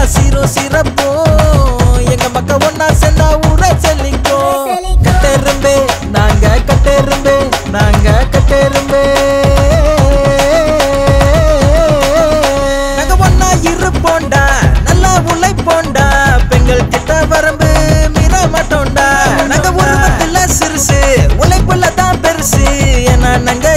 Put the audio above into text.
zero சிறப்போ எங்க மக்க ஒன்னா சேர்ந்தா ஊர செல்லிக்கும் கட்டெரும்பே நாங்க கட்டெரும்பே நாங்க கட்டெரும்பே நாங்க ஒன்னா இருப்போண்டா நல்லா உழைப்போண்டா பெண்கள் கிட்ட வரம்பு மீற மாட்டோண்டா நாங்க உருவத்துல சிறுசு உழைப்புல தான் பெருசு ஏன்னா நாங்க